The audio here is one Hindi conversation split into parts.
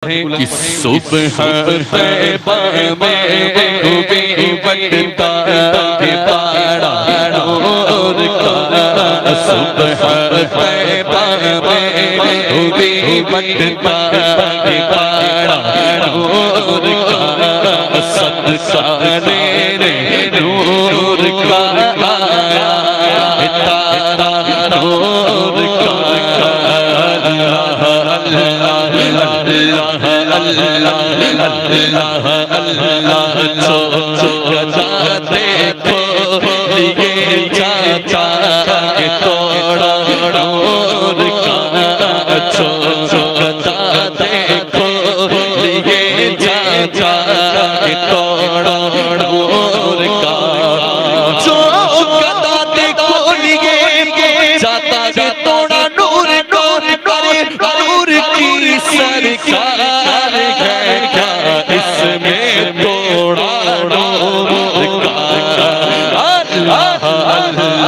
कि सुबह तैबा में खूबी बटता है पाड़ा नूर का। सुबह तैबा में खूबी बटता है पाड़ा नूर का। सदका मेरे नूर का आया है तारा नूर का। देखो ये चाचा के तोड़ा नूर का छोटा देखो ये चाचा के तोड़ा नूर का। जो गदा देखो ये चाचा के तोड़ा नूर नूर करे नूर की सरकार है क्या इसमें तोड़ा नूर का। अल्लाह अल्लाह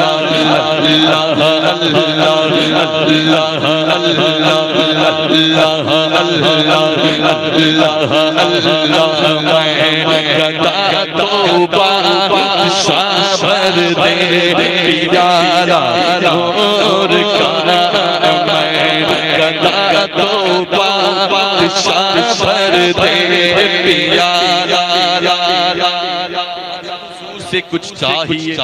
गदा तौबा शाबर दे प्यारा नूर का। गदा तौबा शाबर दे प्यारा से कुछ चाहिए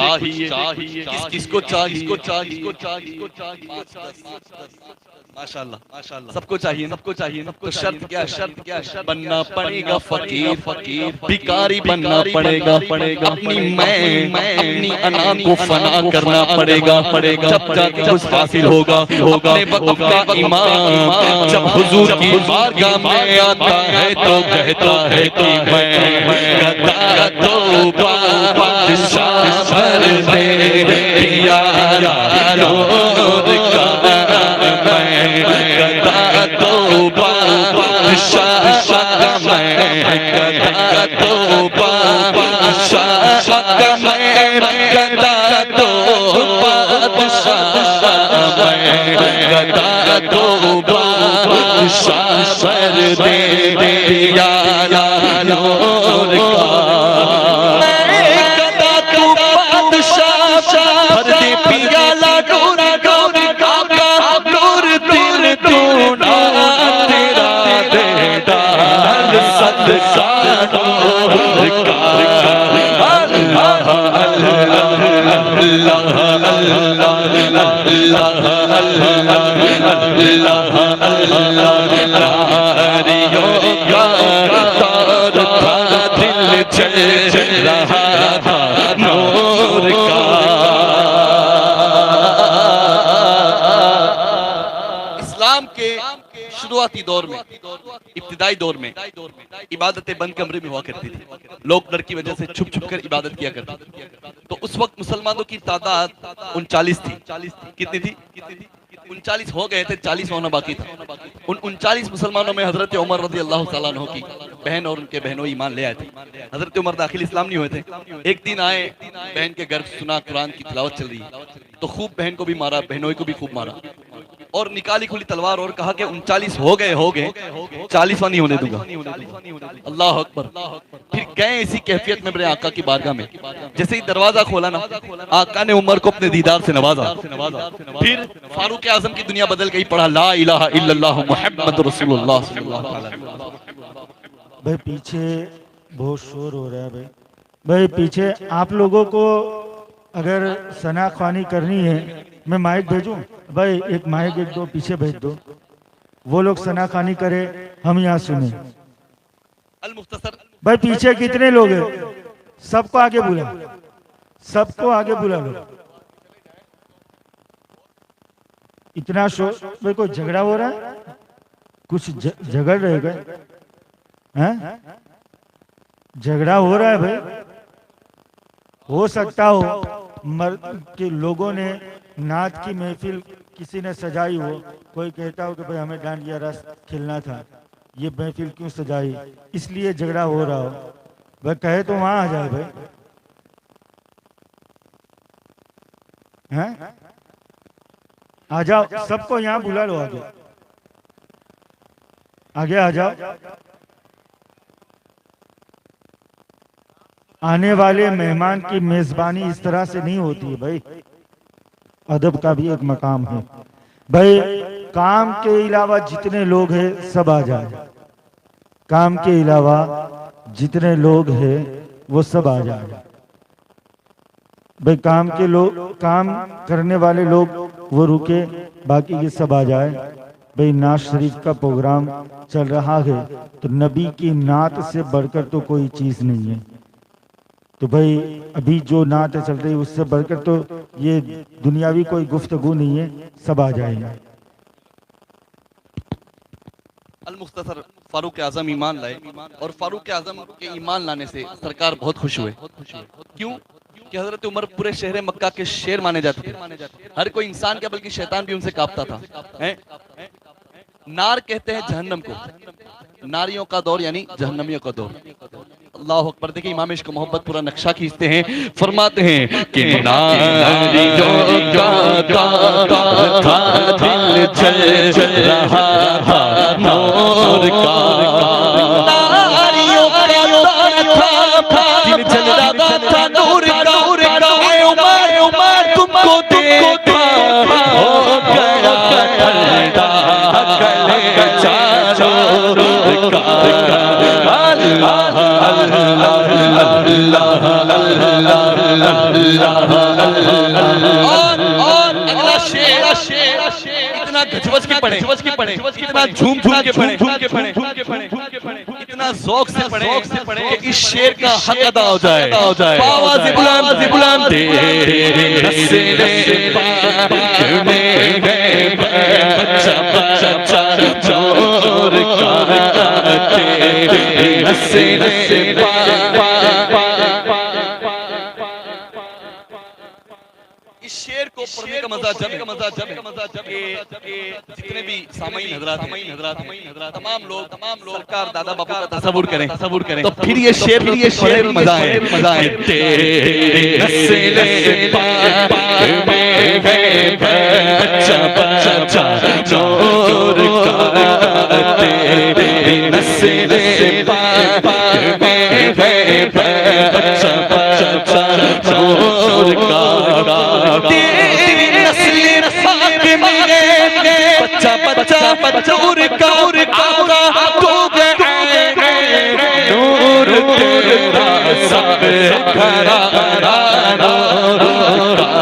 किसको चाहिए माशाल्लाह सबको चाहिए तो शर्त क्या है बनना पड़ेगा फकीर भिखारी बनना पड़ेगा अपनी मैं अपनी अना को फना करना पड़ेगा जब जाके कुछ हासिल होगा अपने वक्त का इमाम जब हुजूर की बारगाह में आता है तो कहता है कि मैं गदा तौबा शाबर दे प्यारा नूर का। गदा तौबा शाबर मैं गदा तौबा शाबर मैं गदा तौबा गदा तौबा शाबर दे प्यारा नूर का। पियाला नूर नूर का नूर दिल तूना तेरा बेटा सदका नूर का। अल्लाह अल्लाह नारियों का तार था दिल चल रहा था नूर का। शुरुआती दौर में इब्तिदाई दौर में इबादतें बंद कमरे में हुआ करती थी। लोग डर की वजह से छुप छुप कर इबादत किया करते थे। तो उस वक्त मुसलमानों की तादाद 39 थी। कितनी थी? 39 हो गए थे, 40 होना बाकी था। उन 39 मुसलमानों में हजरत उमर रज़ी अल्लाह तआला अन्हु की बहन और उनके बहनों ईमान ले आए थे। हजरत उमर दाखिल इस्लाम नहीं हुए थे। एक दिन आए, बहन के घर सुना कुरान की तिलावत चल रही तो खूब बहन को भी मारा, बहनों को भी खूब मारा और निकाली खुली तलवार और कहा कि 39 हो गए 40वां नहीं होने दूंगा। अल्लाह अकबर। फिर गए इसी कैफियत में मेरे आका की बारगाह में। जैसे ही दरवाजा खोला ना, आका ने उमर को अपने दीदार से नवाजा। फिर फारूक आजम की दुनिया बदल गई, पढ़ा ला इलाहा इल्लल्लाह मुहम्मद रसूलुल्लाह सल्लल्लाहु अलैहि वसल्लम। भाई पीछे बहुत शोर हो रहा है। भाई पीछे आप लोगों को अगर सना ख्वानी करनी है, मैं माइक भेजूं? भाई एक माइक एक दो पीछे भेज दो, वो लोग सना खानी करे, हम यहाँ सुने। भाई पीछे कितने लोग हैं? सबको आगे बुला, सबको आगे बुला लो। इतना शोर, भाई कोई झगड़ा हो रहा है? कुछ झगड़ रहेगा? हैं? झगड़ा हो रहा है भाई? हो सकता हो मर्द के लोगों ने नाच की महफिल किसी ने सजाई हो, कोई कहता हो कि भाई हमें डांडिया रस खेलना था, ये महफिल क्यों सजाई, इसलिए झगड़ा हो रहा हो। वह कहे तो वहां आ जाए भाई। हैं? आ जाओ, सबको यहाँ बुला लो, आगे आगे आ जाओ। आने वाले मेहमान की मेजबानी इस तरह से नहीं होती है भाई, अदब का भी एक मकाम है भाई। काम के अलावा जितने लोग हैं सब आ जाए, काम के अलावा जितने लोग हैं वो सब आ जाए भाई। काम के लोग, काम करने वाले लोग वो रुके, बाकी के सब आ जाए भाई। नात शरीफ का प्रोग्राम चल रहा है तो नबी की नात से बढ़कर तो कोई चीज नहीं है। तो भाई अभी जो नात चल रही है उससे बढ़कर तो ये दुनियावी कोई गुफ्तगू नहीं है, सब आ जाएंगे। अल मुख्तसर फारूक आजम ईमान लाए और फारूक आजम के ईमान लाने से सरकार बहुत खुश हुए। क्यों कि हजरत उमर पूरे शहर मक्का के शेर माने जाते थे। हर कोई इंसान क्या बल्कि शैतान भी उनसे कांपता था। नार कहते हैं जहन्नम को, नारियों का दौर यानी जहन्नमियों का दौर। अल्लाह अकबर। देखिए इमाम इश्क मोहब्बत पूरा नक्शा खींचते हैं, फरमाते हैं कि नारियों का दिल जल रहा था नूर का, नारियों का दिल जल रहा था नूर का। उमर उमर तुमको देखा हो गया ठंडा गले चारों का। और अगला शेर इतना गजवज के पढ़े, इतना झूम झूम के पढ़े, इतना ज़ौक़ से पढ़े कि इस शेर का हक अदा हो जाए। आवाज़ बुलंद तेरे रस्से में गए बच्चा चोर का तेरे रस्से इस शेर को पढ़ने का मजा जब जितने भी सामाईन हजरात तमाम लोग सरकार दादा बापू का तसव्वुर करें तो फिर ये शेर में मजा है। तेरे रस्से में गए बच्चा चोर का तेरे रस्से में गए बच्चा चोर का। तेरी नस्ल रसाक में बच्चा चोर का तो गए नूर तेरा सब घराना नूर का।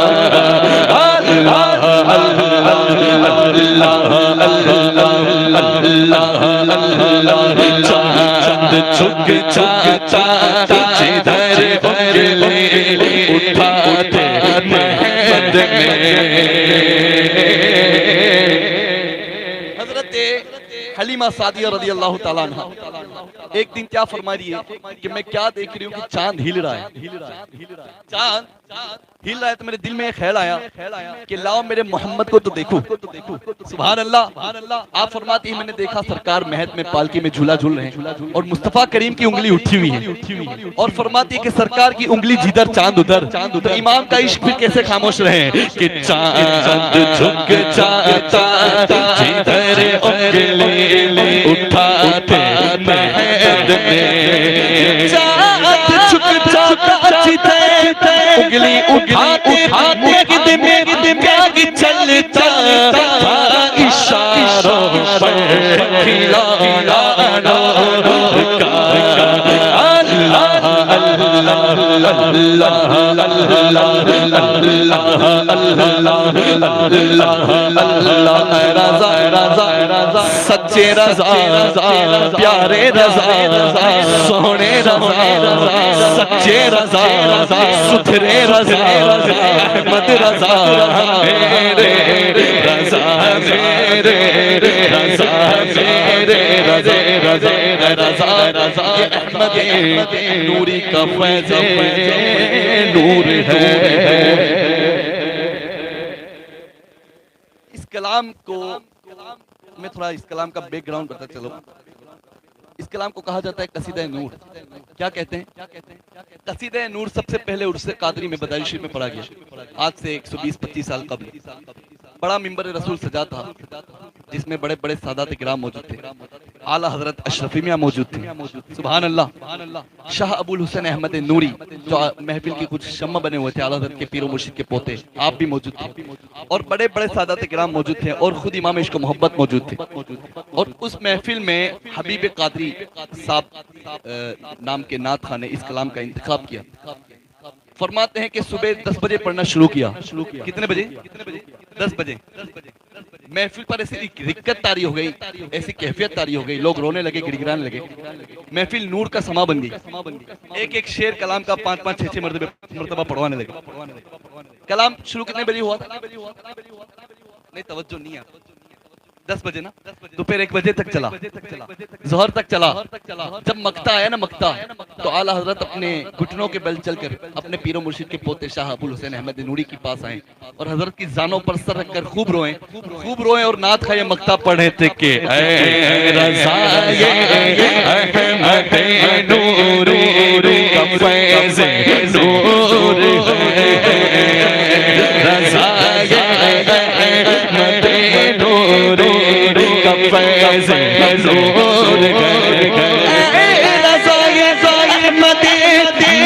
चांद छुक चाचा जिधर उंगली उठाते महमद में। हजरत हलीमा सादिया रज़ी अल्लाह ताला अन्हा एक दिन क्या फरमा रही है कि मैं क्या देख रही हूँ कि चांद हिल रहा है। चांद हिल रहा है तो मेरे दिल में ख्याल आया कि लाओ मेरे मोहम्मद को तो देखो। सुभान अल्लाह। आप फरमाती है मैंने देखा सरकार महद में पालकी में झूला झूल रहे हैं और मुस्तफा करीम की उंगली उठी हुई है और फरमाती है कि सरकार की उंगली जिधर चांद उधर। तो इमाम का इश्क फिर कैसे खामोश रहे कि चांद झुक जाता जिधर उंगली उठाते महद में। चांद झुक जाता जिधर उंगली उठाते दिन क्या चलता इशारों पर खिलाना का। सच्चे रज़ा प्यारे रज़ा सोने रज़ा सच्चे रज़ा सुथरे रज़ा अहमद रज़ा मेरे रज़ा मेरे रज़ा मेरे रज़ा अहमद नूरी का फैज़ नूर है। इस कलाम को मैं थोड़ा इस कलाम का बैकग्राउंड बताता चलो। इस कलाम को कहा जाता है कसीदा नूर। क्या कहते हैं? कसीदा नूर सबसे पहले उर्स कादरी में बदारी शरीफ में पढ़ा गया आज से 120-25 साल कबल। बड़ा मिंबर रसूल सजा था जिसमें बड़े बड़े सादात किराम मौजूद थे। आला हजरत अशरफी मियां मौजूद थे। सुभान अल्लाह। शाह अबुल हुसैन अहमद नूरी जो महफिल के कुछ शम्मा बने हुए थे, आला हजरत के पीरो मुर्शिद के पोते, आप भी मौजूद थे और बड़े बड़े सादात किराम मौजूद थे और खुद इमाम इश्क मोहब्बत मौजूद थे। और उस महफिल में हबीब कादरी साहब नाम के नात खान ने इस कलाम का इंतखाब किया। फरमाते हैं कि सुबह 10 बजे पढ़ना शुरू किया। कितने बजे? 10 बजे। महफिल पर ऐसी दिक्कत तारी हो गई, ऐसी कैफियत तारी हो गई, लोग रोने लगे, गिड़गिड़ाने लगे। महफिल नूर का समा बन गई। एक एक शेर कलाम का 5-5 6-6 मरतबा पढ़वाने लगे। कलाम शुरू कितने बजे हुआ था? नहीं, तवज्जो नहीं है। 10 बजे ना, दोपहर 1 बजे तक चला, जोहर तक चला। जब मक्ता आया ना, मक्ता, तो आला हजरत अपने घुटनों के बल चलकर अपने पीरो मुर्शिद के पोते शाह अबुल हुसैन अहमद नूरी के पास आए और हजरत की जानों पर सर रखकर खूब रोए और नात खाए मक्ता पढ़े थे के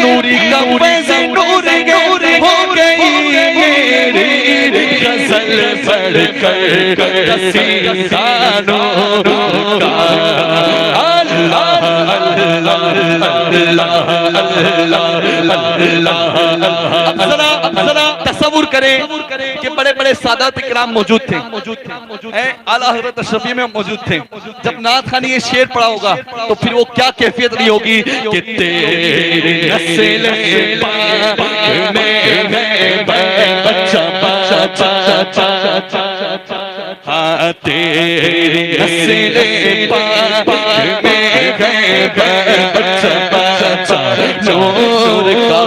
नूरी का फैज़ नूर हो गई, गज़ल पढ़ कर कसीदानों का अल्लाह अल्लाह अल्लाह अल्लाह। जरा तसव्वुर करें कि बड़े बड़े सादात इकराम मौजूद थे, आला हज़रत अशरफी में मौजूद थे। जब नात खान ये शेर पढ़ा होगा तो फिर वो क्या कैफियत रही होगी कि तेरे नस्ल पाक में है बच्चा हाँ, तेरे नस्ल पाक में है बच्चा नूर का,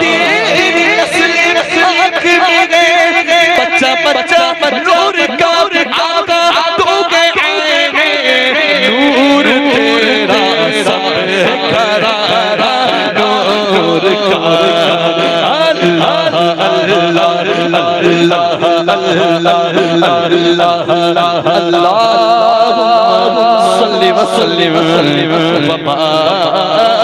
तेरे नस्ल पाक में है बच्चा नूर का आका तो गए नूर तेरा सब करारा नूर का अल्लाह अल्लाह अल्लाह अल्लाह अल्लाह सल्ली व सल्लिम व बारिक